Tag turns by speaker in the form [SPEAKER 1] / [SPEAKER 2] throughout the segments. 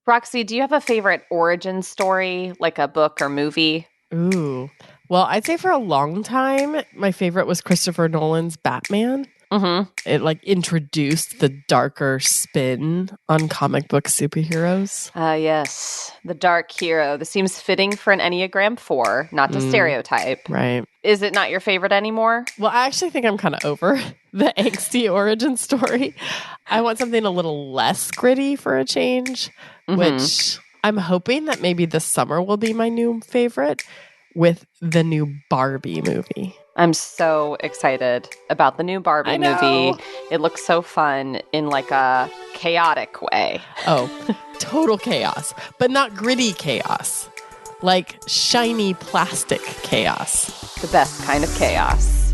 [SPEAKER 1] Roxy, do you have a favorite origin story, like a book or movie?
[SPEAKER 2] Ooh. Well, I'd say for a long time, my favorite was Christopher Nolan's Batman.
[SPEAKER 1] Mm-hmm.
[SPEAKER 2] It like introduced the darker spin on comic book superheroes.
[SPEAKER 1] Yes. The dark hero. This seems fitting for an Enneagram 4, not to stereotype.
[SPEAKER 2] Right.
[SPEAKER 1] Is it not your favorite anymore?
[SPEAKER 2] Well, I actually think I'm kind of over the angsty origin story. I want something a little less gritty for a change, which I'm hoping that maybe this summer will be my new favorite with the new Barbie movie.
[SPEAKER 1] I'm so excited about the new Barbie movie. It looks so fun in like a chaotic way.
[SPEAKER 2] Oh, total chaos, but not gritty chaos. Like shiny plastic chaos.
[SPEAKER 1] The best kind of chaos.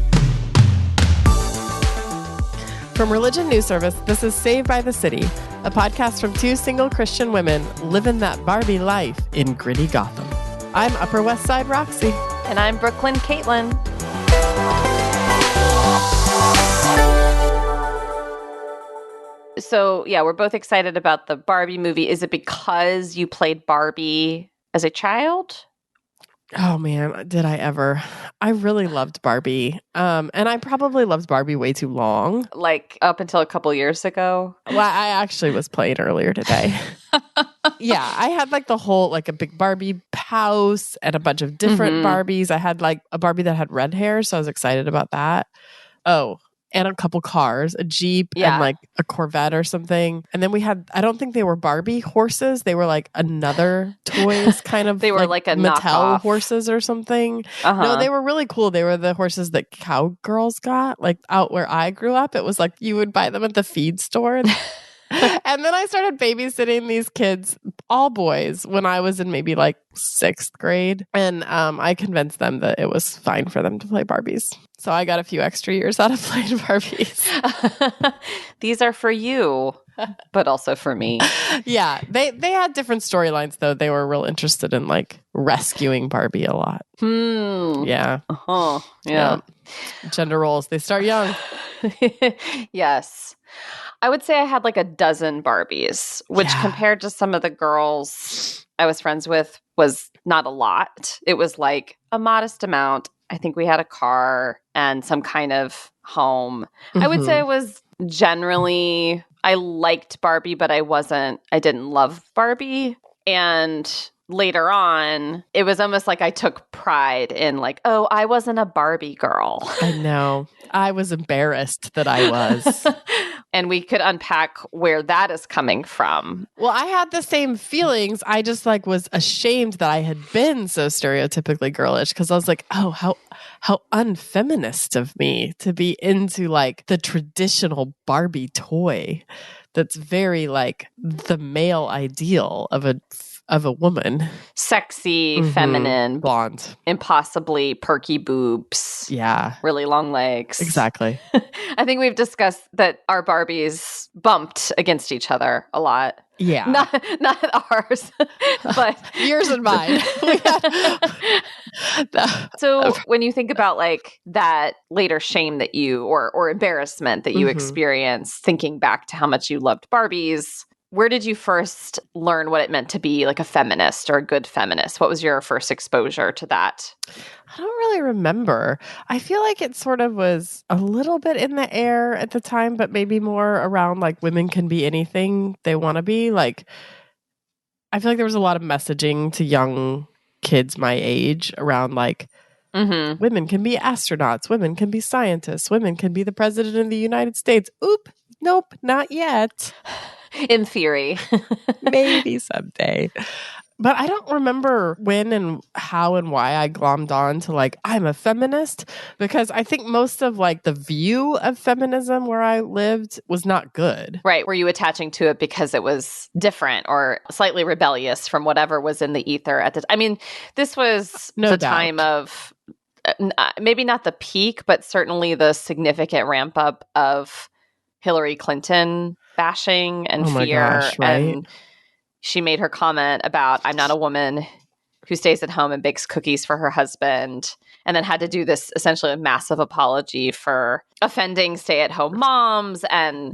[SPEAKER 2] From Religion News Service, this is Saved by the City, a podcast from two single Christian women living that Barbie life in gritty Gotham. I'm Upper West Side Roxy.
[SPEAKER 1] And I'm Brooklyn Katelyn. So, yeah, we're both excited about the Barbie movie. Is it because you played Barbie as a child?
[SPEAKER 2] Oh, man, did I ever. I really loved Barbie. And I probably loved Barbie way too long.
[SPEAKER 1] Like up until a couple years ago?
[SPEAKER 2] Well, I actually was playing earlier today. Yeah, I had like the whole, like a big Barbie house and a bunch of different Barbies. I had like a Barbie that had red hair, so I was excited about that. Oh, and a couple cars, a Jeep and like a Corvette or something. And then we had, I don't think they were Barbie horses. They were like another toys kind of.
[SPEAKER 1] They were like a
[SPEAKER 2] Mattel
[SPEAKER 1] knockoff.
[SPEAKER 2] Horses or something. No, they were really cool. They were the horses that cowgirls got. Like out where I grew up, it was like you would buy them at the feed store. And then I started babysitting these kids, all boys, when I was in maybe like 6th grade. And I convinced them that it was fine for them to play Barbies. So I got a few extra years out of playing Barbies.
[SPEAKER 1] These are for you, but also for me.
[SPEAKER 2] Yeah, they had different storylines, though. They were real interested in like rescuing Barbie a lot. Yeah.
[SPEAKER 1] Yeah.
[SPEAKER 2] Gender roles, they start young.
[SPEAKER 1] Yes. I would say I had like a dozen Barbies, which compared to some of the girls I was friends with was not a lot. It was like a modest amount. I think we had a car and some kind of home. I would say it was generally, I liked Barbie, but I didn't love Barbie. And later on, it was almost like I took pride in like, oh, I wasn't a Barbie girl.
[SPEAKER 2] I know. I was embarrassed that I was.
[SPEAKER 1] And we could unpack where that is coming from.
[SPEAKER 2] Well, I had the same feelings. I just like was ashamed that I had been so stereotypically girlish because I was like, oh, how unfeminist of me to be into like the traditional Barbie toy that's very like the male ideal of a woman.
[SPEAKER 1] Sexy, feminine,
[SPEAKER 2] blonde,
[SPEAKER 1] impossibly perky boobs.
[SPEAKER 2] Yeah.
[SPEAKER 1] Really long legs.
[SPEAKER 2] Exactly.
[SPEAKER 1] I think we've discussed that our Barbies bumped against each other a lot.
[SPEAKER 2] Yeah.
[SPEAKER 1] Not ours, but
[SPEAKER 2] yours and mine.
[SPEAKER 1] So when you think about like that later shame that you or embarrassment that you experienced thinking back to how much you loved Barbies, where did you first learn what it meant to be like a feminist or a good feminist? What was your first exposure to that?
[SPEAKER 2] I don't really remember. I feel like it sort of was a little bit in the air at the time, but maybe more around like women can be anything they want to be. Like, I feel like there was a lot of messaging to young kids my age around like, women can be astronauts, women can be scientists, women can be the president of the United States. Oop, nope, not yet.
[SPEAKER 1] In theory.
[SPEAKER 2] Maybe someday. But I don't remember when and how and why I glommed on to like, I'm a feminist, because I think most of like the view of feminism where I lived was not good.
[SPEAKER 1] Right. Were you attaching to it because it was different or slightly rebellious from whatever was in the ether at the time? I mean, this was
[SPEAKER 2] no
[SPEAKER 1] the
[SPEAKER 2] doubt.
[SPEAKER 1] Time of maybe not the peak, but certainly the significant ramp up of Hillary Clinton bashing and
[SPEAKER 2] Oh my
[SPEAKER 1] fear.
[SPEAKER 2] gosh, right?
[SPEAKER 1] And she made her comment about, I'm not a woman, who stays at home and bakes cookies for her husband, and then had to do this essentially a massive apology for offending stay-at-home moms and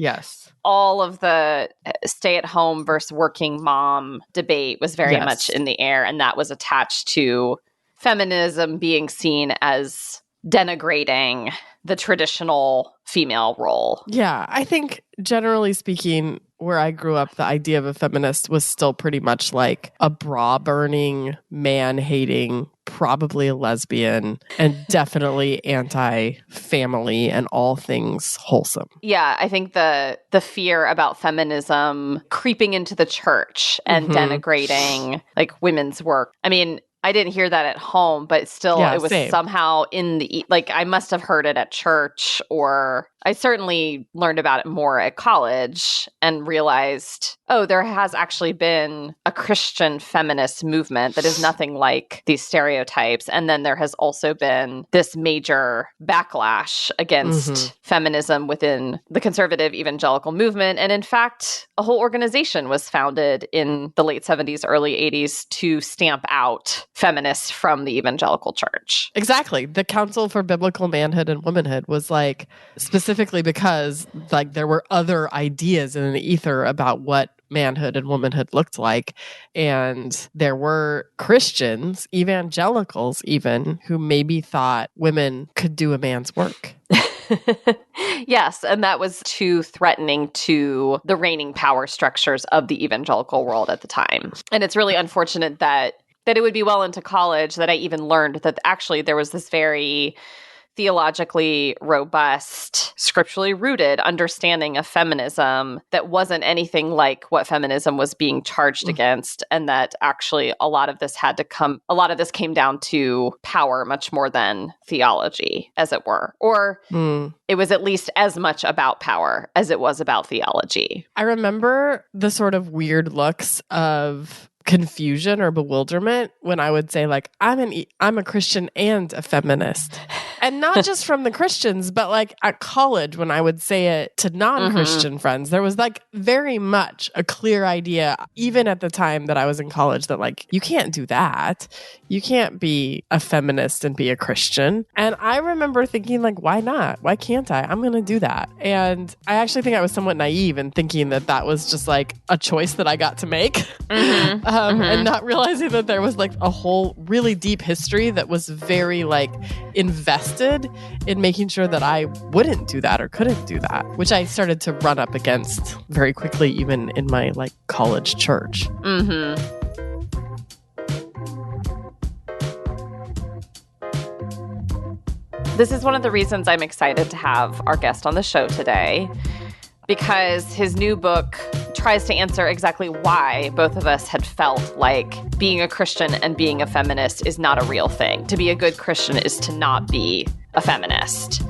[SPEAKER 1] all of the stay-at-home versus working mom debate was very much in the air, and that was attached to feminism being seen as denigrating the traditional female role.
[SPEAKER 2] Yeah, I think generally speaking, where I grew up, the idea of a feminist was still pretty much like a bra-burning, man-hating, probably a lesbian, and definitely anti-family and all things wholesome.
[SPEAKER 1] Yeah, I think the fear about feminism creeping into the church and denigrating like women's work. I mean, I didn't hear that at home, but still it was somehow in the, like I must have heard it at church, or I certainly learned about it more at college and realized, oh, there has actually been a Christian feminist movement that is nothing like these stereotypes. And then there has also been this major backlash against feminism within the conservative evangelical movement. And in fact, a whole organization was founded in the late 70s, early 80s to stamp out feminists from the evangelical church.
[SPEAKER 2] Exactly. The Council for Biblical Manhood and Womanhood was like specifically because like there were other ideas in the ether about what manhood and womanhood looked like. And there were Christians, evangelicals even, who maybe thought women could do a man's work.
[SPEAKER 1] Yes, and that was too threatening to the reigning power structures of the evangelical world at the time. And it's really unfortunate that it would be well into college that I even learned that actually there was this very theologically robust, scripturally rooted understanding of feminism that wasn't anything like what feminism was being charged against, and that actually a lot of this came down to power much more than theology, as it were. Or it was at least as much about power as it was about theology.
[SPEAKER 2] I remember the sort of weird looks of confusion or bewilderment when I would say like, I'm a Christian and a feminist. And not just from the Christians, but like at college when I would say it to non-Christian friends, there was like very much a clear idea, even at the time that I was in college, that like, you can't do that. You can't be a feminist and be a Christian. And I remember thinking like, why not? Why can't I? I'm going to do that. And I actually think I was somewhat naive in thinking that that was just like a choice that I got to make. And not realizing that there was like a whole really deep history that was very like invested in making sure that I wouldn't do that or couldn't do that, which I started to run up against very quickly, even in my like college church.
[SPEAKER 1] This is one of the reasons I'm excited to have our guest on the show today, because his new book tries to answer exactly why both of us had felt like being a Christian and being a feminist is not a real thing. To be a good Christian is to not be a feminist.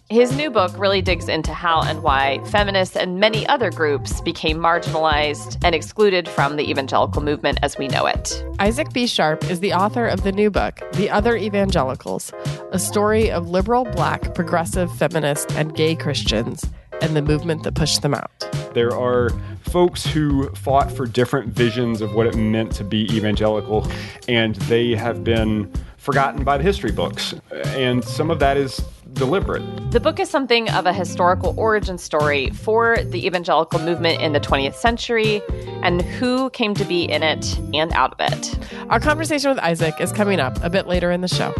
[SPEAKER 1] His new book really digs into how and why feminists and many other groups became marginalized and excluded from the evangelical movement as we know it.
[SPEAKER 2] Isaac B. Sharp is the author of the new book, The Other Evangelicals, a story of liberal, Black, progressive, feminist, and gay Christians and the movement that pushed them out.
[SPEAKER 3] There are folks who fought for different visions of what it meant to be evangelical, and they have been forgotten by the history books. And some of that is deliberate.
[SPEAKER 1] The book is something of a historical origin story for the evangelical movement in the 20th century and who came to be in it and out of it.
[SPEAKER 2] Our conversation with Isaac is coming up a bit later in the show.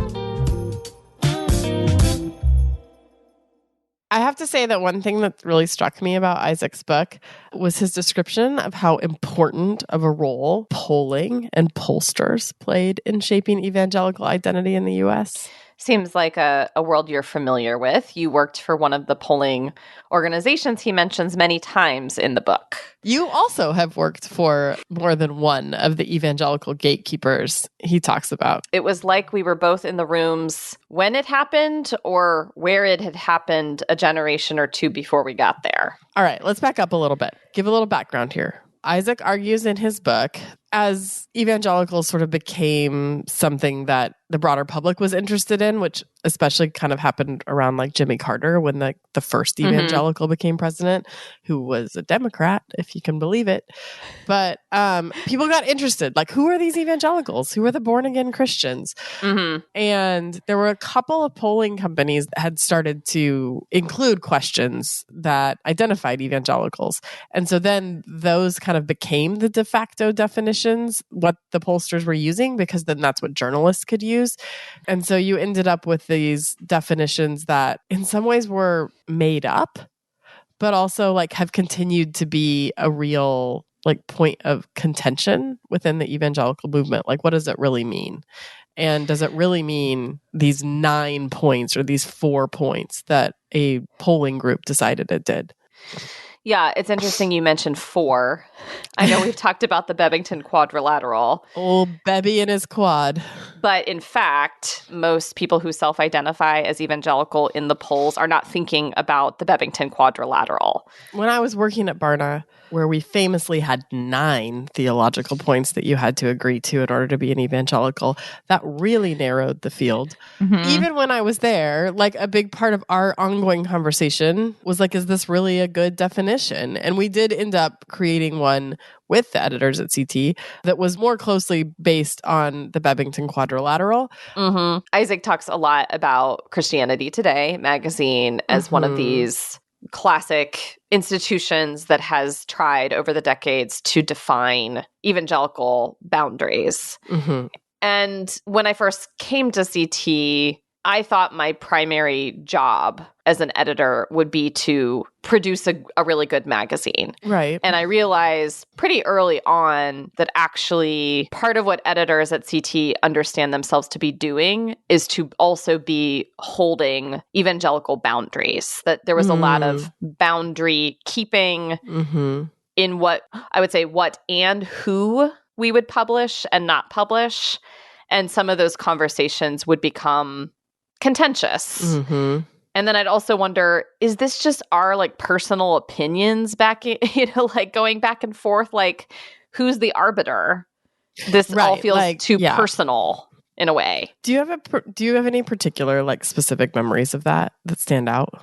[SPEAKER 2] I have to say that one thing that really struck me about Isaac's book was his description of how important of a role polling and pollsters played in shaping evangelical identity in the U.S.
[SPEAKER 1] Seems like a world you're familiar with. You worked for one of the polling organizations he mentions many times in the book.
[SPEAKER 2] You also have worked for more than one of the evangelical gatekeepers he talks about.
[SPEAKER 1] It was like we were both in the rooms when it happened or where it had happened a generation or two before we got there.
[SPEAKER 2] All right, let's back up a little bit. Give a little background here. Isaac argues in his book as evangelicals sort of became something that the broader public was interested in, which especially kind of happened around like Jimmy Carter when the first evangelical became president, who was a Democrat, if you can believe it. But people got interested. Like, who are these evangelicals? Who are the born again Christians? And there were a couple of polling companies that had started to include questions that identified evangelicals. And so then those kind of became the de facto definitions, what the pollsters were using, because then that's what journalists could use. And so you ended up with these definitions that in some ways were made up, but also like have continued to be a real like point of contention within the evangelical movement. Like, what does it really mean? And does it really mean these 9 points or these 4 points that a polling group decided it did?
[SPEAKER 1] Yeah, it's interesting you mentioned 4. I know we've talked about the Bebington Quadrilateral.
[SPEAKER 2] Old Bebby and his quad.
[SPEAKER 1] But in fact, most people who self-identify as evangelical in the polls are not thinking about the Bebington Quadrilateral.
[SPEAKER 2] When I was working at Barna, where we famously had 9 theological points that you had to agree to in order to be an evangelical, that really narrowed the field. Even when I was there, like a big part of our ongoing conversation was like, is this really a good definition? And we did end up creating one with the editors at CT that was more closely based on the Bebington Quadrilateral.
[SPEAKER 1] Isaac talks a lot about Christianity Today magazine as one of these classic institutions that has tried over the decades to define evangelical boundaries. And when I first came to CT, I thought my primary job as an editor would be to produce a really good magazine.
[SPEAKER 2] Right.
[SPEAKER 1] And I realized pretty early on that actually part of what editors at CT understand themselves to be doing is to also be holding evangelical boundaries, that there was a lot of boundary keeping in what I would say what and who we would publish and not publish. And some of those conversations would become contentious. And then I'd also wonder, is this just our like personal opinions back, like going back and forth? Like, who's the arbiter? This all feels like, too personal in a way.
[SPEAKER 2] Do you have any particular like specific memories of that stand out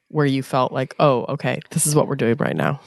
[SPEAKER 2] where you felt like, oh, okay, this is what we're doing right now?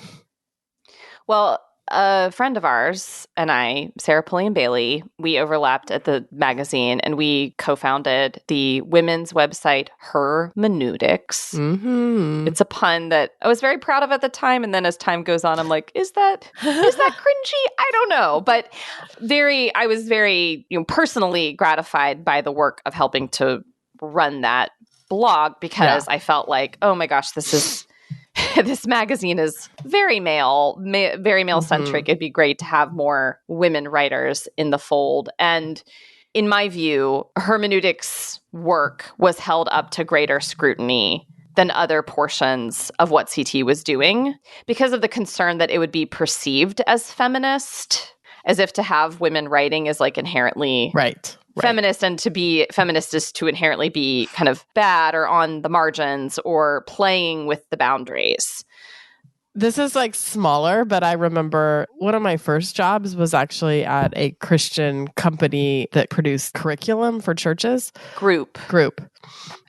[SPEAKER 1] Well, a friend of ours and I, Sarah Pulliam Bailey, we overlapped at the magazine and we co-founded the women's website Hermeneutics. It's a pun that I was very proud of at the time, and then as time goes on, I'm like, is that cringy? I don't know, but I was very personally gratified by the work of helping to run that blog because I felt like, oh my gosh, this magazine is very male-centric. It'd be great to have more women writers in the fold. And in my view, hermeneutics work was held up to greater scrutiny than other portions of what CT was doing because of the concern that it would be perceived as feminist, as if to have women writing is like inherently feminist, and to be feminist is to inherently be kind of bad or on the margins or playing with the boundaries.
[SPEAKER 2] This is like smaller, but I remember one of my first jobs was actually at a Christian company that produced curriculum for churches.
[SPEAKER 1] Group.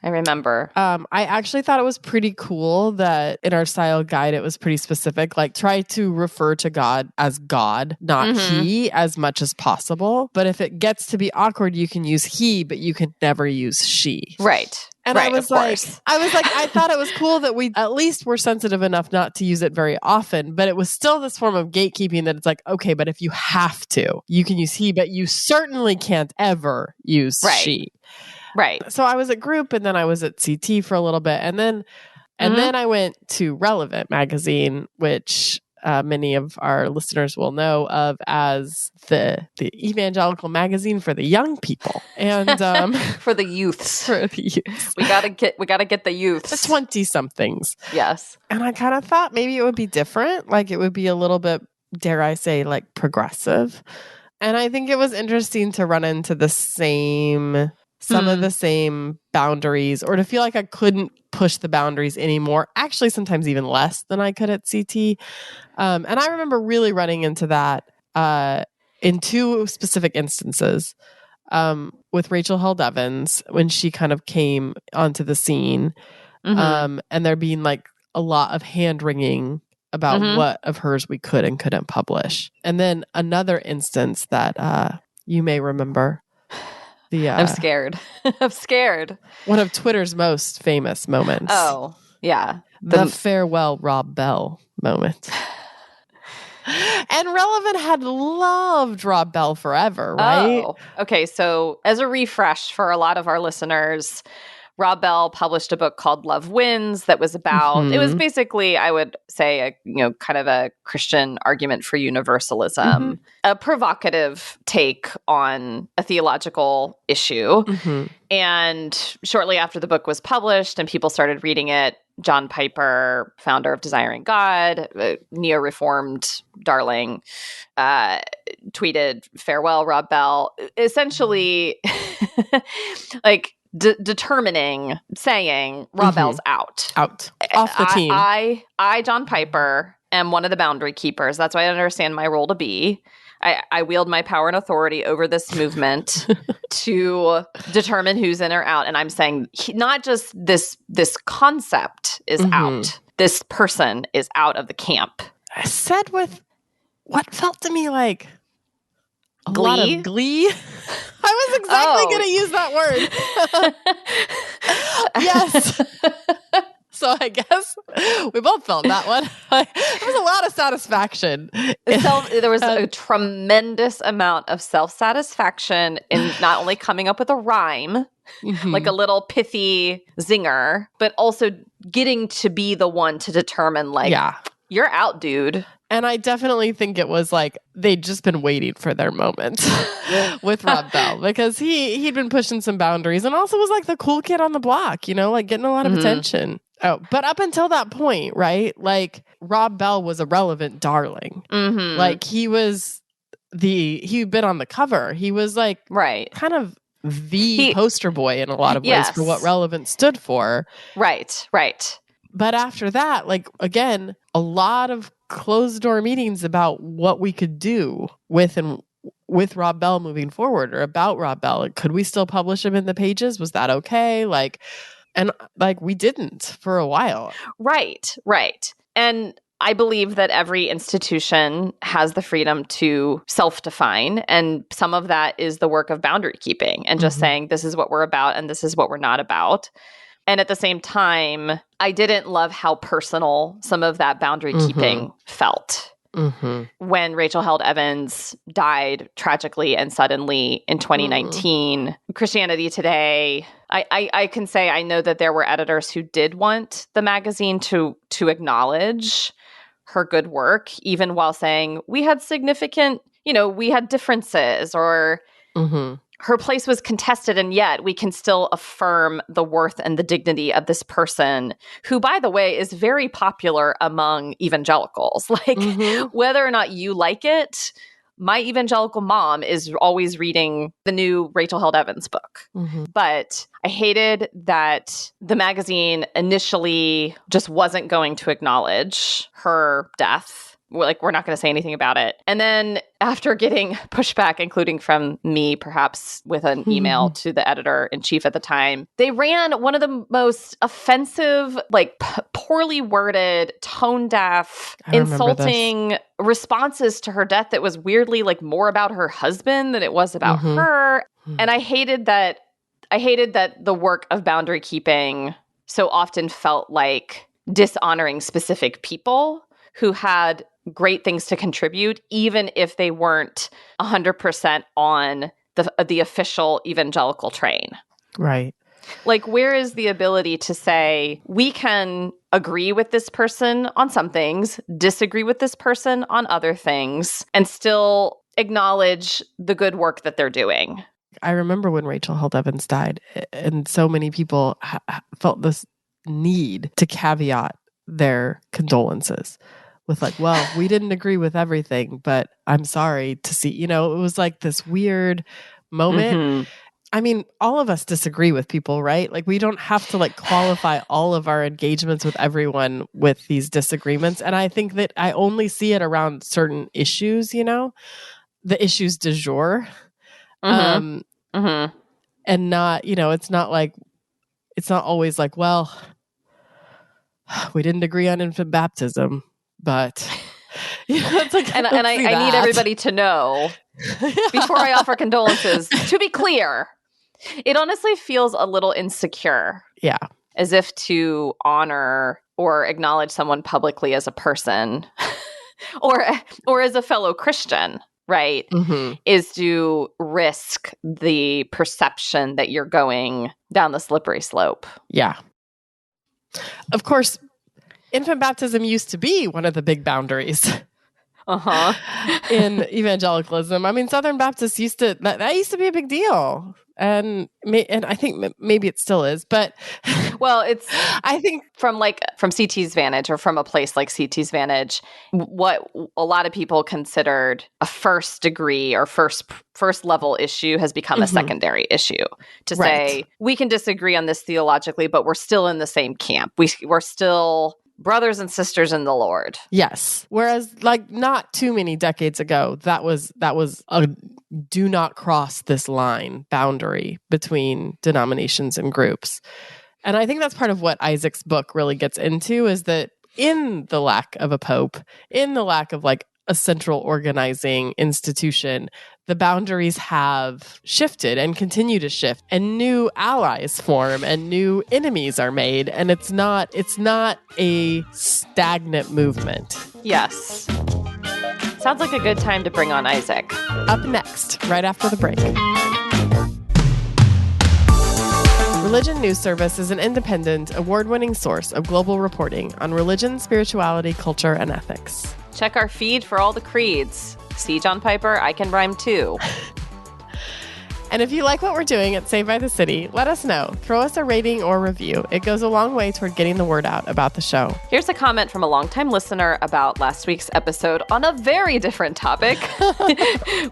[SPEAKER 1] I remember.
[SPEAKER 2] I actually thought it was pretty cool that in our style guide, it was pretty specific. Like, try to refer to God as God, not he, as much as possible. But if it gets to be awkward, you can use he, but you can never use she.
[SPEAKER 1] Right.
[SPEAKER 2] And I was like, I thought it was cool that we at least were sensitive enough not to use it very often, but it was still this form of gatekeeping that it's like, okay, but if you have to, you can use he, but you certainly can't ever use she.
[SPEAKER 1] Right.
[SPEAKER 2] So I was at Group, and then I was at CT for a little bit, and then I went to Relevant magazine, which many of our listeners will know of as the evangelical magazine for the young people, and
[SPEAKER 1] for the youths. We gotta get the youths,
[SPEAKER 2] the 20-somethings.
[SPEAKER 1] Yes.
[SPEAKER 2] And I kind of thought maybe it would be different, like it would be a little bit, dare I say, like progressive. And I think it was interesting to run into some of the same boundaries, or to feel like I couldn't push the boundaries anymore. Actually, sometimes even less than I could at CT. And I remember really running into that in two specific instances. With Rachel Held Evans, when she kind of came onto the scene, and there being like a lot of hand wringing about what of hers we could and couldn't publish. And then another instance that you may remember.
[SPEAKER 1] I'm scared. I'm scared.
[SPEAKER 2] One of Twitter's most famous moments.
[SPEAKER 1] Oh, yeah.
[SPEAKER 2] The farewell Rob Bell moment. And Relevant had loved Rob Bell forever, right?
[SPEAKER 1] Oh, okay. So as a refresh for a lot of our listeners, Rob Bell published a book called Love Wins that was about, it was basically, I would say, kind of a Christian argument for universalism, a provocative take on a theological issue. And shortly after the book was published and people started reading it, John Piper, founder of Desiring God, neo-reformed darling, tweeted, "Farewell, Rob Bell," essentially like saying Rob Bell's out
[SPEAKER 2] off the team.
[SPEAKER 1] I, John Piper, am one of the boundary keepers. That's what I understand my role to be. I wield my power and authority over this movement to determine who's in or out. And I'm saying not just this concept is out. This person is out of the camp.
[SPEAKER 2] I said with what felt to me like a
[SPEAKER 1] glee?
[SPEAKER 2] lot of glee. I was exactly going to use that word. Yes. So I guess we both felt that one. There was a lot of satisfaction.
[SPEAKER 1] There was a tremendous amount of self-satisfaction in not only coming up with a rhyme, like a little pithy zinger, but also getting to be the one to determine, like, you're out, dude.
[SPEAKER 2] And I definitely think it was like they'd just been waiting for their moment with Rob Bell, because he'd been pushing some boundaries and also was like the cool kid on the block, like getting a lot of attention. Oh, but up until that point, right? Like Rob Bell was a relevant darling. Like he'd been on the cover. He was like kind of the poster boy in a lot of ways for what Relevant stood for.
[SPEAKER 1] Right.
[SPEAKER 2] But after that, like, again, a lot of closed door meetings about what we could do with Rob Bell moving forward, or about Rob Bell. Like, could we still publish him in the pages? Was that okay? And we didn't for a while. Right.
[SPEAKER 1] And I believe that every institution has the freedom to self-define. And some of that is the work of boundary keeping and just saying, this is what we're about and this is what we're not about. And at the same time, I didn't love how personal some of that boundary keeping felt. When Rachel Held Evans died tragically and suddenly in 2019, Christianity Today, I can say I know that there were editors who did want the magazine to acknowledge her good work, even while saying we had significant, we had differences, or her place was contested, and yet we can still affirm the worth and the dignity of this person, who, by the way, is very popular among evangelicals. Whether or not you like it, my evangelical mom is always reading the new Rachel Held Evans book. But I hated that the magazine initially just wasn't going to acknowledge her death. We're not going to say anything about it. And then after getting pushback, including from me, perhaps with an email to the editor-in-chief at the time, they ran one of the most offensive, poorly worded, tone-deaf, insulting responses to her death that was weirdly more about her husband than it was about her. And I hated that the work of boundary keeping so often felt like dishonoring specific people who had great things to contribute, even if they weren't 100% on the official evangelical train.
[SPEAKER 2] Right.
[SPEAKER 1] Where is the ability to say, we can agree with this person on some things, disagree with this person on other things, and still acknowledge the good work that they're doing?
[SPEAKER 2] I remember when Rachel Held Evans died, and so many people felt this need to caveat their condolences with we didn't agree with everything, but I'm sorry to see, it was this weird moment. I mean, all of us disagree with people, right? We don't have to qualify all of our engagements with everyone with these disagreements. And I think that I only see it around certain issues, the issues du jour.
[SPEAKER 1] Mm-hmm.
[SPEAKER 2] And not, it's not always like, well, we didn't agree on infant baptism, but it's like,
[SPEAKER 1] and I need everybody to know before I offer condolences, to be clear, it honestly feels a little insecure.
[SPEAKER 2] Yeah.
[SPEAKER 1] As if to honor or acknowledge someone publicly as a person or as a fellow Christian, right? Is to risk the perception that you're going down the slippery slope.
[SPEAKER 2] Yeah. Of course, infant baptism used to be one of the big boundaries. In evangelicalism. I mean, Southern Baptists used to, that used to be a big deal. And I think maybe it still is, but
[SPEAKER 1] well, it's,
[SPEAKER 2] I think
[SPEAKER 1] from CT's vantage, or from a place like CT's vantage, what a lot of people considered a first degree or first level issue has become a secondary issue. To say, we can disagree on this theologically, but we're still in the same camp. We're still brothers and sisters in the Lord.
[SPEAKER 2] Yes. Whereas not too many decades ago, that was a do not cross this line boundary between denominations and groups. And I think that's part of what Isaac's book really gets into, is that in the lack of a pope, in the lack of a central organizing institution, the boundaries have shifted and continue to shift, and new allies form and new enemies are made. And it's not a stagnant movement.
[SPEAKER 1] Yes. Sounds like a good time to bring on Isaac.
[SPEAKER 2] Up next, right after the break. Religion News Service is an independent, award-winning source of global reporting on religion, spirituality, culture, and ethics.
[SPEAKER 1] Check our feed for all the creeds. See, John Piper, I can rhyme too.
[SPEAKER 2] And if you like what we're doing at Saved by the City, let us know. Throw us a rating or review. It goes a long way toward getting the word out about the show.
[SPEAKER 1] Here's a comment from a longtime listener about last week's episode on a very different topic.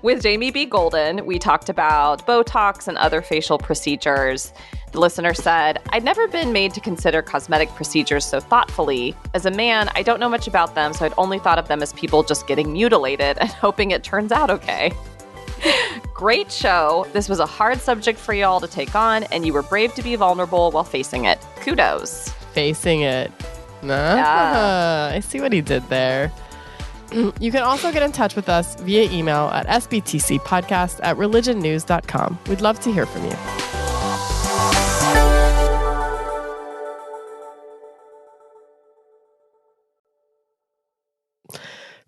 [SPEAKER 1] With Jamie B. Golden, we talked about Botox and other facial procedures. The listener said, I'd never been made to consider cosmetic procedures so thoughtfully. As a man, I don't know much about them, so I'd only thought of them as people just getting mutilated and hoping it turns out okay. Great show. This was a hard subject for y'all to take on, and you were brave to be vulnerable while facing it. Kudos.
[SPEAKER 2] Facing it. Yeah. I see what he did there. You can also get in touch with us via email at sbtcpodcast@religionnews.com. We'd love to hear from you.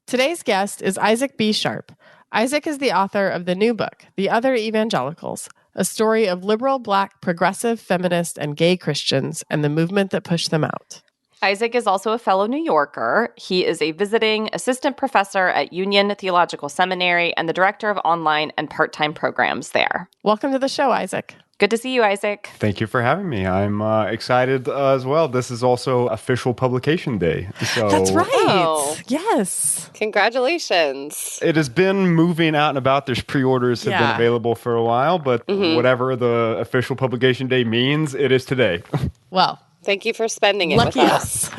[SPEAKER 2] Today's guest is Isaac B. Sharp. Isaac is the author of the new book, The Other Evangelicals, a story of liberal, Black, progressive, feminist, and gay Christians and the movement that pushed them out.
[SPEAKER 1] Isaac is also a fellow New Yorker. He is a visiting assistant professor at Union Theological Seminary and the director of online and part-time programs there.
[SPEAKER 2] Welcome to the show, Isaac.
[SPEAKER 1] Good to see you, Isaac.
[SPEAKER 3] Thank you for having me. I'm excited as well. This is also official publication day. So
[SPEAKER 2] that's right.
[SPEAKER 1] Oh.
[SPEAKER 2] Yes.
[SPEAKER 1] Congratulations.
[SPEAKER 3] It has been moving out and about. There's pre-orders have been available for a while, but whatever the official publication day means, it is today.
[SPEAKER 2] Well,
[SPEAKER 1] thank you for spending it
[SPEAKER 2] lucky
[SPEAKER 1] with us.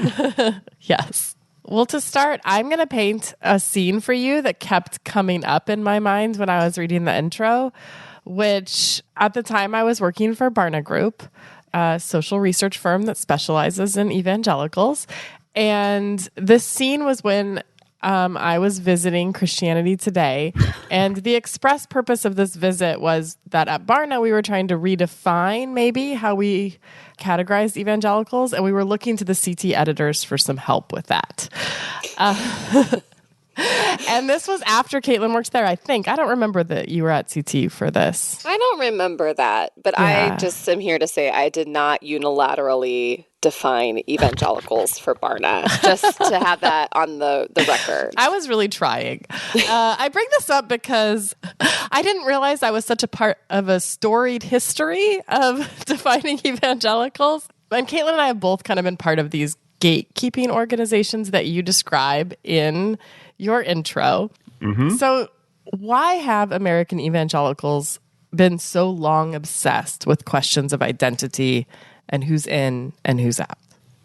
[SPEAKER 2] Yes. Well, to start, I'm going to paint a scene for you that kept coming up in my mind when I was reading the intro, which at the time I was working for Barna Group, a social research firm that specializes in evangelicals. And this scene was when I was visiting Christianity Today. And the express purpose of this visit was that at Barna, we were trying to redefine maybe how we categorized evangelicals. And we were looking to the CT editors for some help with that. And this was after Katelyn worked there, I think. I don't remember that you were at CT for this.
[SPEAKER 4] I don't remember that, but yeah. I just am here to say I did not unilaterally define evangelicals for Barna, just to have that on the record.
[SPEAKER 2] I was really trying. I bring this up because I didn't realize I was such a part of a storied history of defining evangelicals. And Katelyn and I have both kind of been part of these gatekeeping organizations that you describe in your intro. Mm-hmm. So why have American evangelicals been so long obsessed with questions of identity and who's in and who's out?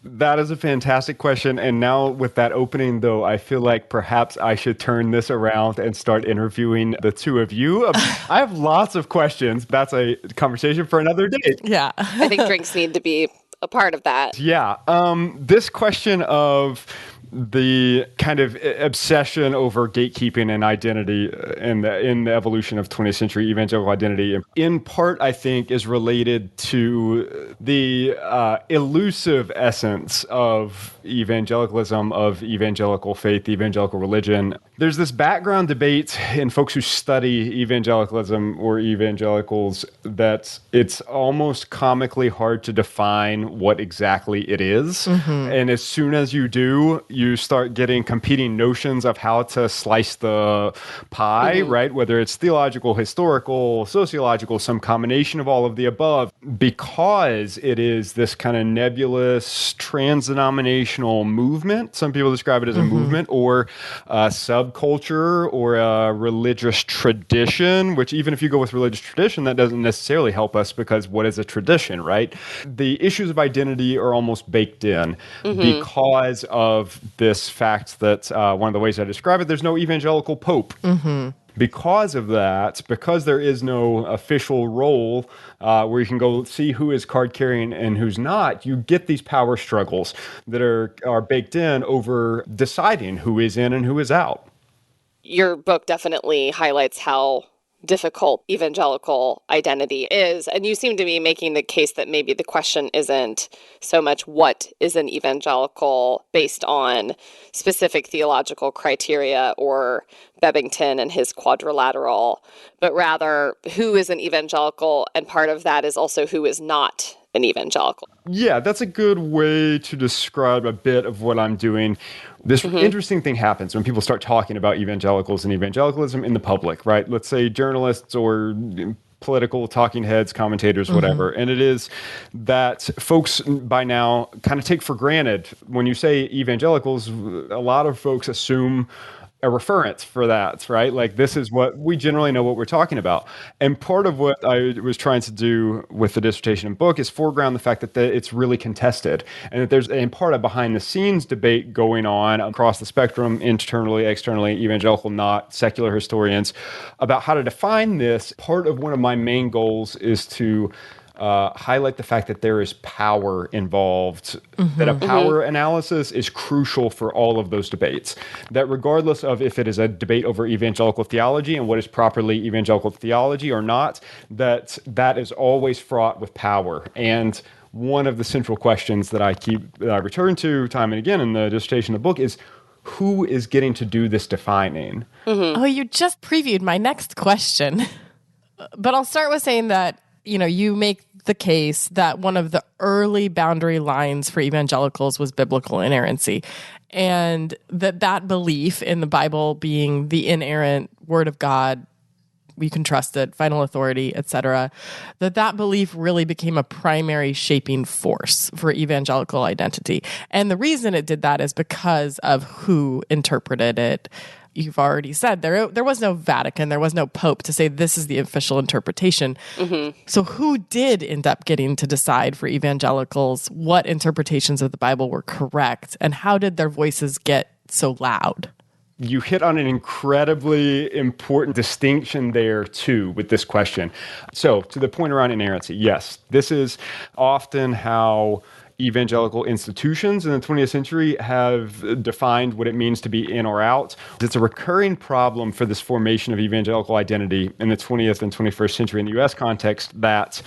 [SPEAKER 3] That is a fantastic question. And now with that opening, though, I feel like perhaps I should turn this around and start interviewing the two of you. I have lots of questions. That's a conversation for another day.
[SPEAKER 2] Yeah.
[SPEAKER 4] I think drinks need to be a part of that.
[SPEAKER 3] Yeah. This question of the kind of obsession over gatekeeping and identity in the evolution of 20th century evangelical identity, in part, I think, is related to the elusive essence of evangelicalism, of evangelical faith, evangelical religion. There's this background debate in folks who study evangelicalism or evangelicals that it's almost comically hard to define what exactly it is. And as soon as you do, you start getting competing notions of how to slice the pie, right? Whether it's theological, historical, sociological, some combination of all of the above, because it is this kind of nebulous, trans-denominational movement. Some people describe it as a movement or a subculture or a religious tradition, which even if you go with religious tradition, that doesn't necessarily help us because what is a tradition, right? The issues of identity are almost baked in because of this fact that one of the ways I describe it, there's no evangelical pope. Because of that, because there is no official role where you can go see who is card carrying and who's not, you get these power struggles that are baked in over deciding who is in and who is out.
[SPEAKER 4] Your book definitely highlights how difficult evangelical identity is. And you seem to be making the case that maybe the question isn't so much what is an evangelical based on specific theological criteria or Bebbington and his quadrilateral, but rather who is an evangelical, and part of that is also who is not an evangelical.
[SPEAKER 3] Yeah, that's a good way to describe a bit of what I'm doing. This interesting thing happens when people start talking about evangelicals and evangelicalism in the public, right? Let's say journalists or political talking heads, commentators, whatever. And it is that folks by now kind of take for granted when you say evangelicals, a lot of folks assume a reference for that, right? Like this is what we generally know what we're talking about. And part of what I was trying to do with the dissertation and book is foreground the fact that it's really contested and that there's in part a behind the scenes debate going on across the spectrum, internally, externally, evangelical, not secular historians, about how to define this. Part of one of my main goals is to highlight the fact that there is power involved, that a power analysis is crucial for all of those debates, that regardless of if it is a debate over evangelical theology and what is properly evangelical theology or not, that is always fraught with power. And one of the central questions that I return to time and again in the dissertation of the book is, who is getting to do this defining?
[SPEAKER 2] Oh, you just previewed my next question. But I'll start with saying that, you make the case that one of the early boundary lines for evangelicals was biblical inerrancy, and that belief in the Bible being the inerrant word of God, we can trust it, final authority, etc., that belief really became a primary shaping force for evangelical identity. And the reason it did that is because of who interpreted it. You've already said there was no Vatican, there was no Pope to say this is the official interpretation. So who did end up getting to decide for evangelicals what interpretations of the Bible were correct, and how did their voices get so loud?
[SPEAKER 3] You hit on an incredibly important distinction there, too, with this question. So, to the point around inerrancy, yes, this is often how evangelical institutions in the 20th century have defined what it means to be in or out. It's a recurring problem for this formation of evangelical identity in the 20th and 21st century in the U.S. context that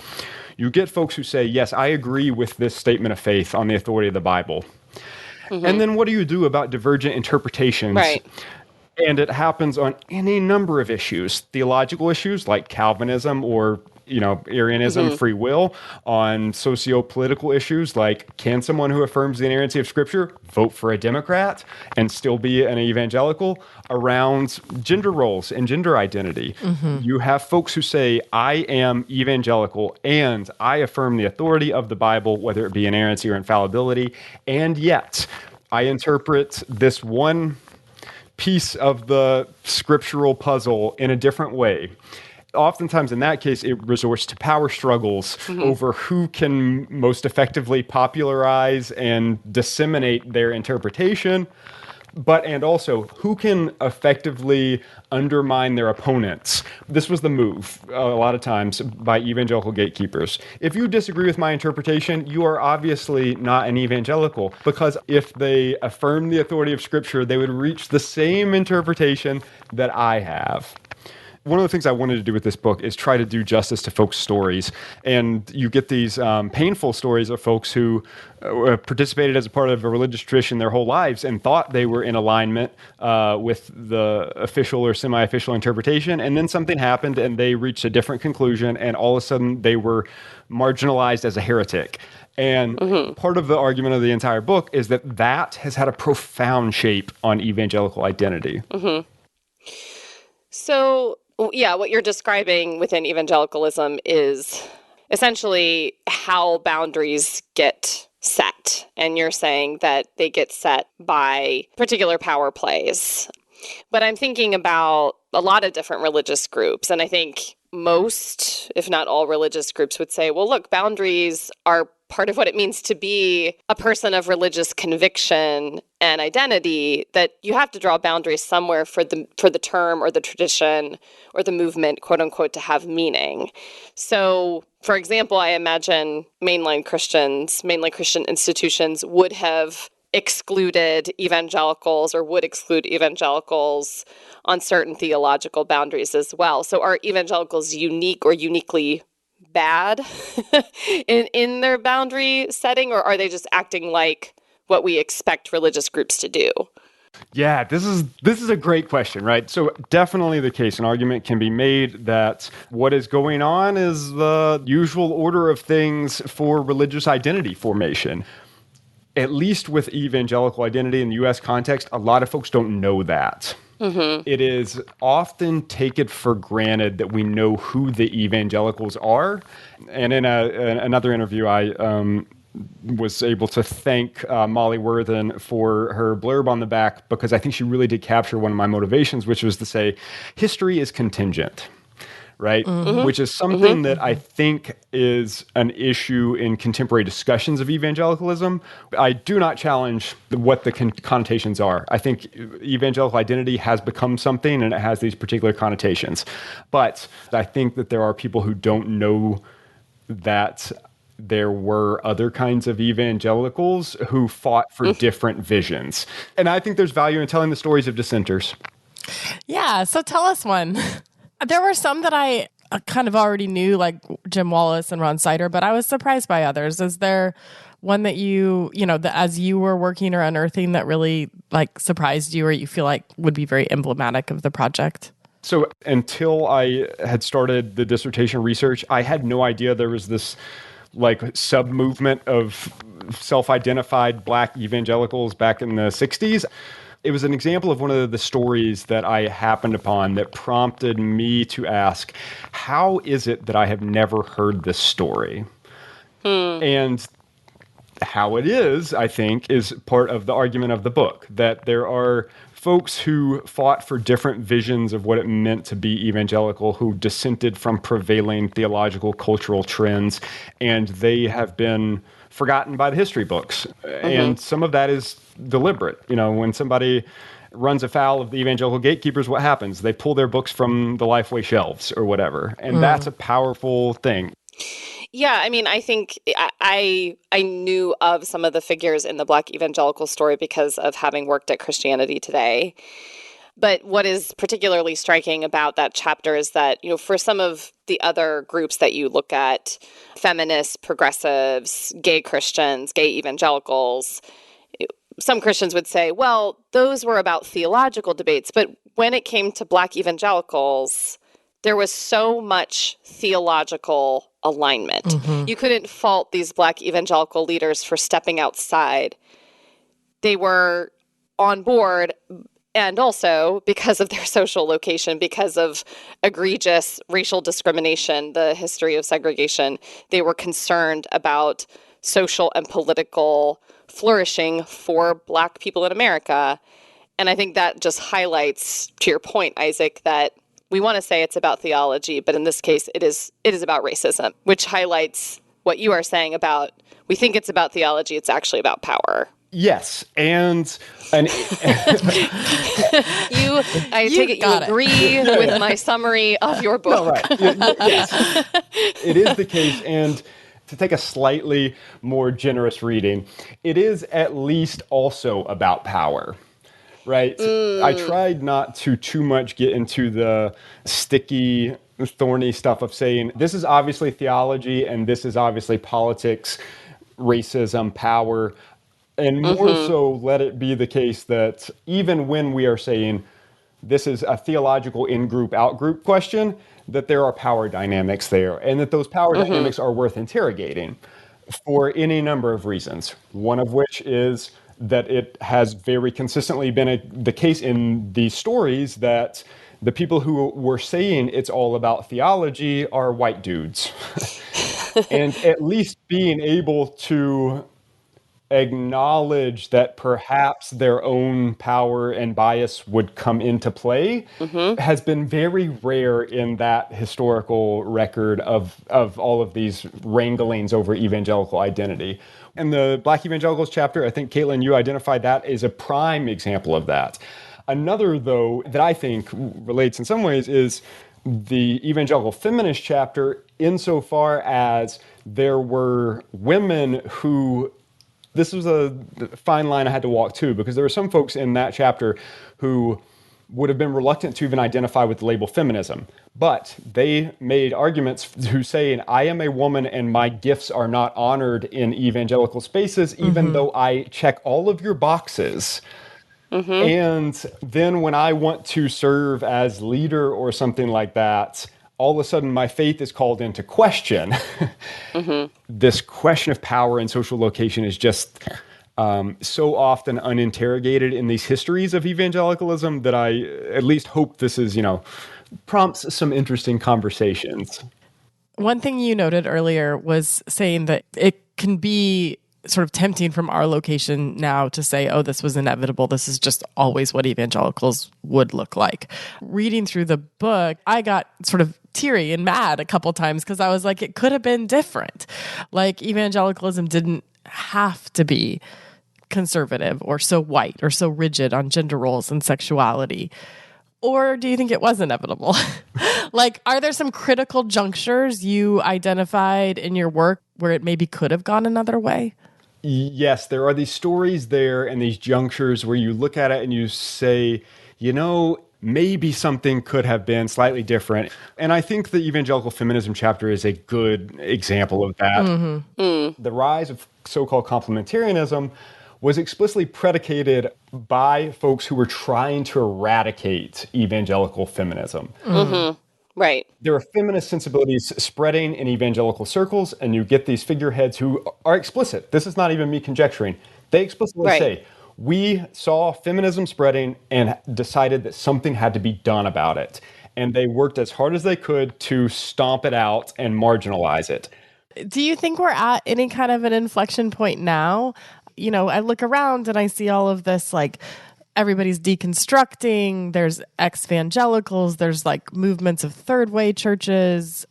[SPEAKER 3] you get folks who say, yes, I agree with this statement of faith on the authority of the Bible. And then what do you do about divergent interpretations?
[SPEAKER 4] Right.
[SPEAKER 3] And it happens on any number of issues, theological issues like Calvinism or Arianism, free will, on socio-political issues like, can someone who affirms the inerrancy of Scripture vote for a Democrat and still be an evangelical? Around gender roles and gender identity. You have folks who say, I am evangelical and I affirm the authority of the Bible, whether it be inerrancy or infallibility, and yet I interpret this one piece of the scriptural puzzle in a different way. Oftentimes in that case, it resorts to power struggles over who can most effectively popularize and disseminate their interpretation, and also who can effectively undermine their opponents. This was the move a lot of times by evangelical gatekeepers. If you disagree with my interpretation, you are obviously not an evangelical, because if they affirm the authority of Scripture, they would reach the same interpretation that I have. One of the things I wanted to do with this book is try to do justice to folks' stories. And you get these painful stories of folks who participated as a part of a religious tradition their whole lives and thought they were in alignment with the official or semi-official interpretation. And then something happened and they reached a different conclusion, and all of a sudden they were marginalized as a heretic. And part of the argument of the entire book is that has had a profound shape on evangelical identity.
[SPEAKER 4] So, yeah, what you're describing within evangelicalism is essentially how boundaries get set. And you're saying that they get set by particular power plays. But I'm thinking about a lot of different religious groups. And I think most, if not all religious groups would say, well, look, boundaries are part of what it means to be a person of religious conviction and identity, that you have to draw boundaries somewhere for the term or the tradition or the movement, quote unquote, to have meaning. So, for example, I imagine mainline Christian institutions would have excluded evangelicals or would exclude evangelicals on certain theological boundaries as well. So are evangelicals unique or uniquely bad in their boundary setting, or are they just acting like what we expect religious groups to do?
[SPEAKER 3] Yeah, this is a great question, right? So definitely the case, an argument can be made that what is going on is the usual order of things for religious identity formation. At least with evangelical identity in the U.S. context, a lot of folks don't know that. It is often taken for granted that we know who the evangelicals are. And in another interview, I was able to thank Molly Worthen for her blurb on the back, because I think she really did capture one of my motivations, which was to say, history is contingent. Right? Which is something that I think is an issue in contemporary discussions of evangelicalism. I do not challenge what the connotations are. I think evangelical identity has become something and it has these particular connotations. But I think that there are people who don't know that there were other kinds of evangelicals who fought for different visions. And I think there's value in telling the stories of dissenters.
[SPEAKER 2] Yeah, so tell us one. There were some that I kind of already knew, like Jim Wallace and Ron Sider, but I was surprised by others. Is there one that as you were working or unearthing, that really like surprised you, or you feel like would be very emblematic of the project?
[SPEAKER 3] So until I had started the dissertation research, I had no idea there was this like sub-movement of self-identified Black evangelicals back in the 60s. It was an example of one of the stories that I happened upon that prompted me to ask, how is it that I have never heard this story? And how it is, I think, is part of the argument of the book, that there are folks who fought for different visions of what it meant to be evangelical, who dissented from prevailing theological, cultural trends, and they have been forgotten by the history books. And some of that is deliberate. You know, when somebody runs afoul of the evangelical gatekeepers, what happens? They pull their books from the Lifeway shelves or whatever. And that's a powerful thing.
[SPEAKER 4] Yeah, I mean, I think I knew of some of the figures in the Black evangelical story because of having worked at Christianity Today. But what is particularly striking about that chapter is that, for some of the other groups that you look at, feminists, progressives, gay Christians, gay evangelicals, some Christians would say, well, those were about theological debates. But when it came to Black evangelicals, there was so much theological alignment. You couldn't fault these Black evangelical leaders for stepping outside. They were on board, and also because of their social location, because of egregious racial discrimination, the history of segregation, they were concerned about social and political flourishing for Black people in America. And I think that just highlights, to your point, Isaac, that we want to say it's about theology, but in this case, it is about racism, which highlights what you are saying about, we think it's about theology, it's actually about power.
[SPEAKER 3] Yes, and
[SPEAKER 4] I take it you agree with my summary of your book.
[SPEAKER 3] No, right. Yes, it is the case. And to take a slightly more generous reading, it is at least also about power, right? I tried not to too much get into the sticky, thorny stuff of saying this is obviously theology and this is obviously politics, racism, power. And more so, let it be the case that even when we are saying this is a theological in-group, out-group question, that there are power dynamics there, and that those power dynamics are worth interrogating for any number of reasons. One of which is that it has very consistently been the case in these stories that the people who were saying it's all about theology are white dudes. And at least being able to acknowledge that perhaps their own power and bias would come into play has been very rare in that historical record of all of these wranglings over evangelical identity. In the Black Evangelicals chapter, I think, Katelyn, you identified that as a prime example of that. Another, though, that I think relates in some ways is the evangelical feminist chapter, insofar as there were women who, this was a fine line I had to walk too, because there were some folks in that chapter who would have been reluctant to even identify with the label feminism. But they made arguments who saying, I am a woman and my gifts are not honored in evangelical spaces, even though I check all of your boxes. And then when I want to serve as leader or something like that, all of a sudden my faith is called into question. This question of power and social location is just so often uninterrogated in these histories of evangelicalism that I at least hope this is, prompts some interesting conversations.
[SPEAKER 2] One thing you noted earlier was saying that it can be sort of tempting from our location now to say, oh, this was inevitable. This is just always what evangelicals would look like. Reading through the book, I got sort of teary and mad a couple times because I was like, it could have been different. Like, evangelicalism didn't have to be conservative or so white or so rigid on gender roles and sexuality. Or do you think it was inevitable? Like, are there some critical junctures you identified in your work where it maybe could have gone another way?
[SPEAKER 3] Yes, there are these stories there and these junctures where you look at it and you say, maybe something could have been slightly different. And I think the evangelical feminism chapter is a good example of that. The rise of so-called complementarianism was explicitly predicated by folks who were trying to eradicate evangelical feminism.
[SPEAKER 4] Right.
[SPEAKER 3] There are feminist sensibilities spreading in evangelical circles, and you get these figureheads who are explicit. This is not even me conjecturing. They explicitly say, we saw feminism spreading and decided that something had to be done about it. And they worked as hard as they could to stomp it out and marginalize it.
[SPEAKER 2] Do you think we're at any kind of an inflection point now? I look around and I see all of this, like, everybody's deconstructing. There's ex-evangelicals. There's like movements of third way churches,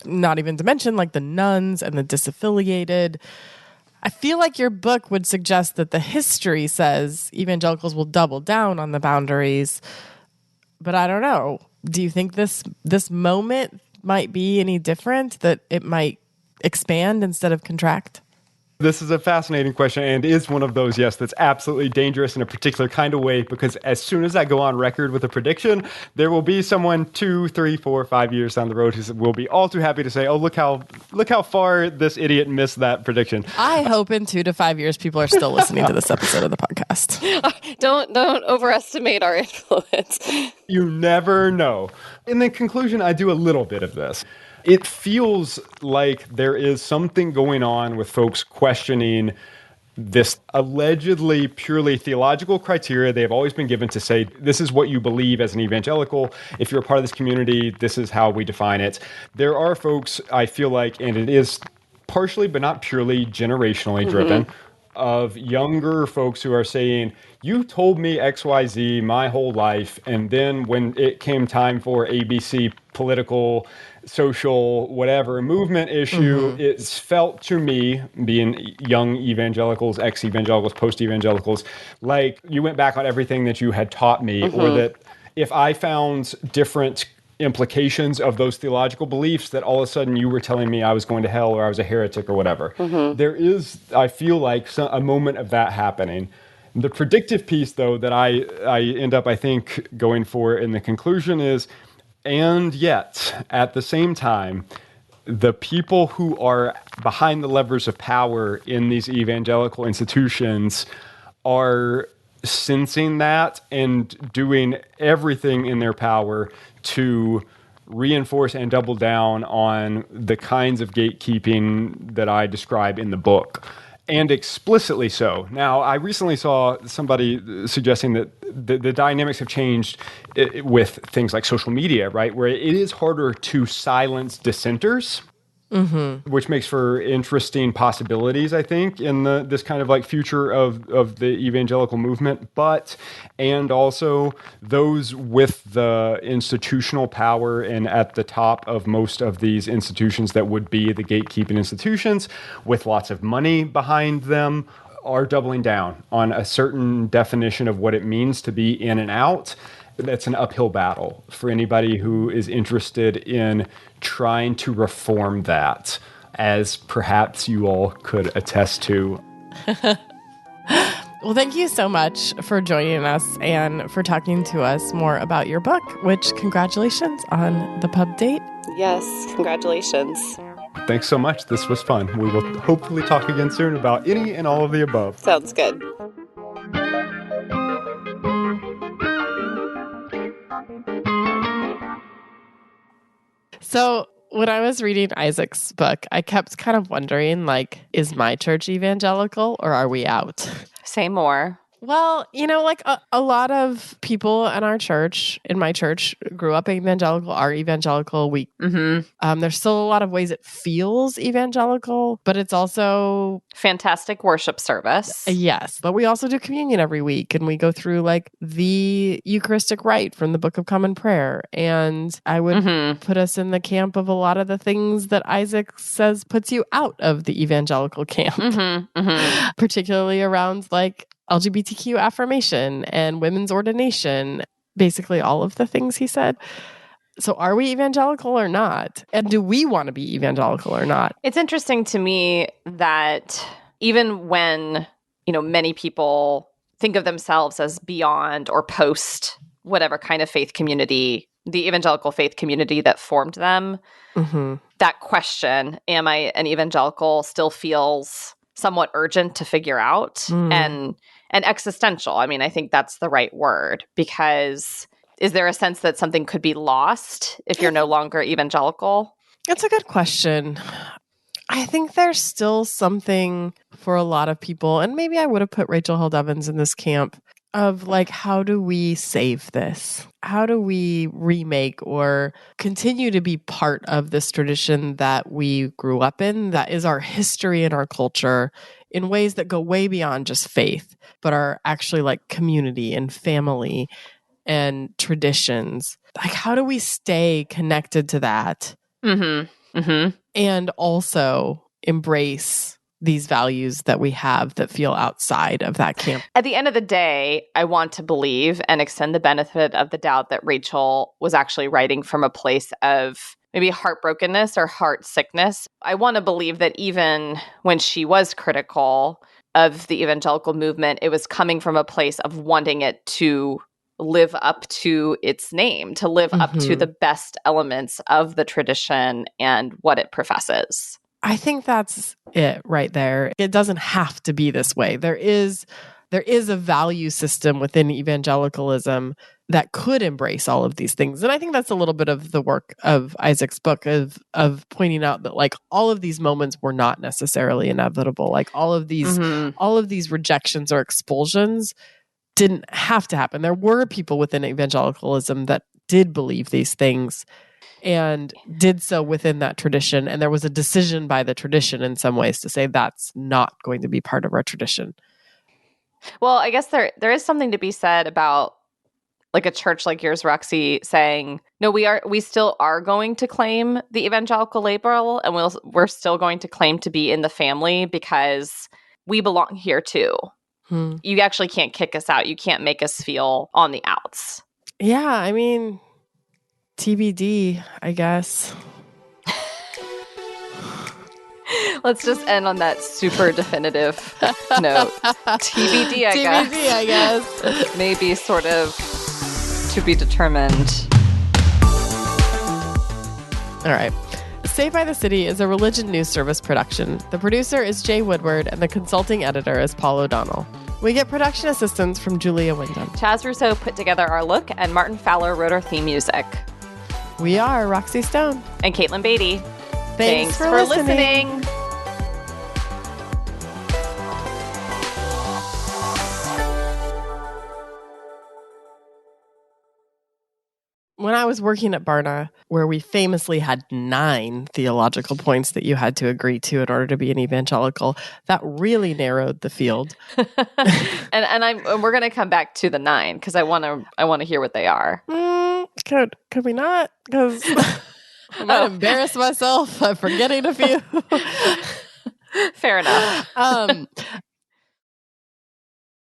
[SPEAKER 2] not even to mention like the nuns and the disaffiliated. I feel like your book would suggest that the history says evangelicals will double down on the boundaries, but I don't know. Do you think this moment might be any different, that it might expand instead of contract?
[SPEAKER 3] This is a fascinating question, and is one of those, yes, that's absolutely dangerous in a particular kind of way, because as soon as I go on record with a prediction, there will be someone 2, 3, 4, 5 years down the road who will be all too happy to say, oh, look how far this idiot missed that prediction.
[SPEAKER 2] I hope in 2 to 5 years people are still listening to this episode of the podcast.
[SPEAKER 4] Don't overestimate our influence.
[SPEAKER 3] You never know. In the conclusion, I do a little bit of this. It feels like there is something going on with folks questioning this allegedly purely theological criteria they have always been given to say, this is what you believe as an evangelical. If you're a part of this community, this is how we define it. There are folks, I feel like, and it is partially but not purely generationally driven, of younger folks who are saying, you told me XYZ my whole life, and then when it came time for ABC political, social, whatever movement issue, it's felt to me, being young evangelicals, ex-evangelicals, post-evangelicals, like you went back on everything that you had taught me, or that if I found different implications of those theological beliefs, that all of a sudden you were telling me I was going to hell or I was a heretic or whatever. There is, I feel like, a moment of that happening. The predictive piece, though, that I end up, I think, going for in the conclusion is, and yet, at the same time, the people who are behind the levers of power in these evangelical institutions are sensing that and doing everything in their power to reinforce and double down on the kinds of gatekeeping that I describe in the book, and explicitly so. Now, I recently saw somebody suggesting that the dynamics have changed with things like social media, right? Where it is harder to silence dissenters. Which makes for interesting possibilities, I think, in this kind of like future of the evangelical movement. And also those with the institutional power and at the top of most of these institutions that would be the gatekeeping institutions with lots of money behind them are doubling down on a certain definition of what it means to be in and out. That's an uphill battle for anybody who is interested in trying to reform that, as perhaps you all could attest to.
[SPEAKER 2] Well, thank you so much for joining us and for talking to us more about your book, which congratulations on the pub date.
[SPEAKER 4] Yes, congratulations.
[SPEAKER 3] Thanks so much. This was fun. We will hopefully talk again soon about any and all of the above.
[SPEAKER 4] Sounds good.
[SPEAKER 2] So when I was reading Isaac's book, I kept kind of wondering, like, is my church evangelical or are we out?
[SPEAKER 1] Say more.
[SPEAKER 2] Well, you know, like a lot of people in our church, in my church, grew up evangelical, are evangelical. There's still a lot of ways it feels evangelical, but it's also
[SPEAKER 1] fantastic worship service.
[SPEAKER 2] Yes, but we also do communion every week, and we go through like the Eucharistic rite from the Book of Common Prayer. And I would put us in the camp of a lot of the things that Isaac says puts you out of the evangelical camp, particularly around like LGBTQ affirmation and women's ordination, basically all of the things he said. So are we evangelical or not? And do we want to be evangelical or not?
[SPEAKER 1] It's interesting to me that even when, you know, many people think of themselves as beyond or post whatever kind of faith community, the evangelical faith community that formed them, that question, am I an evangelical, still feels somewhat urgent to figure out and existential. I mean, I think that's the right word, because is there a sense that something could be lost if you're no longer evangelical?
[SPEAKER 2] That's a good question. I think there's still something for a lot of people, and maybe I would have put Rachel Held Evans in this camp, of like, how do we save this? How do we remake or continue to be part of this tradition that we grew up in, that is our history and our culture, in ways that go way beyond just faith, but are actually like community and family and traditions? Like, how do we stay connected to that and also embrace these values that we have that feel outside of that camp?
[SPEAKER 1] At the end of the day, I want to believe and extend the benefit of the doubt that Rachel was actually writing from a place of maybe heartbrokenness or heart sickness. I want to believe that even when she was critical of the evangelical movement, it was coming from a place of wanting it to live up to its name, to live up to the best elements of the tradition and what it professes.
[SPEAKER 2] I think that's it right there. It doesn't have to be this way. There is a value system within evangelicalism that could embrace all of these things. And I think that's a little bit of the work of Isaac's book of pointing out that like all of these moments were not necessarily inevitable. Like all of these rejections or expulsions didn't have to happen. There were people within evangelicalism that did believe these things and did so within that tradition. And there was a decision by the tradition in some ways to say that's not going to be part of our tradition.
[SPEAKER 1] Well, I guess there is something to be said about like a church like yours, Roxy, saying, no, we still are going to claim the evangelical label, and we're still going to claim to be in the family because we belong here too. You actually can't kick us out. You can't make us feel on the outs.
[SPEAKER 2] Yeah, I mean, TBD, I guess.
[SPEAKER 1] Let's just end on that super definitive note. TBD, I guess.
[SPEAKER 2] TBD, I guess.
[SPEAKER 1] Maybe sort of to be determined.
[SPEAKER 2] All right. Saved by the City is a religion news service production. The producer is Jay Woodward, and the consulting editor is Paul O'Donnell. We get production assistance from Julia Wyndham.
[SPEAKER 1] Chaz Rousseau put together our look, and Martin Fowler wrote our theme music.
[SPEAKER 2] We are Roxy Stone.
[SPEAKER 1] And Caitlin Beatty.
[SPEAKER 2] Thanks for listening. When I was working at Barna, where we famously had 9 theological points that you had to agree to in order to be an evangelical, that really narrowed the field.
[SPEAKER 1] and we're going to come back to the 9 because I want to hear what they are.
[SPEAKER 2] Could we not? Because I might embarrass myself by forgetting a few.
[SPEAKER 1] Fair enough.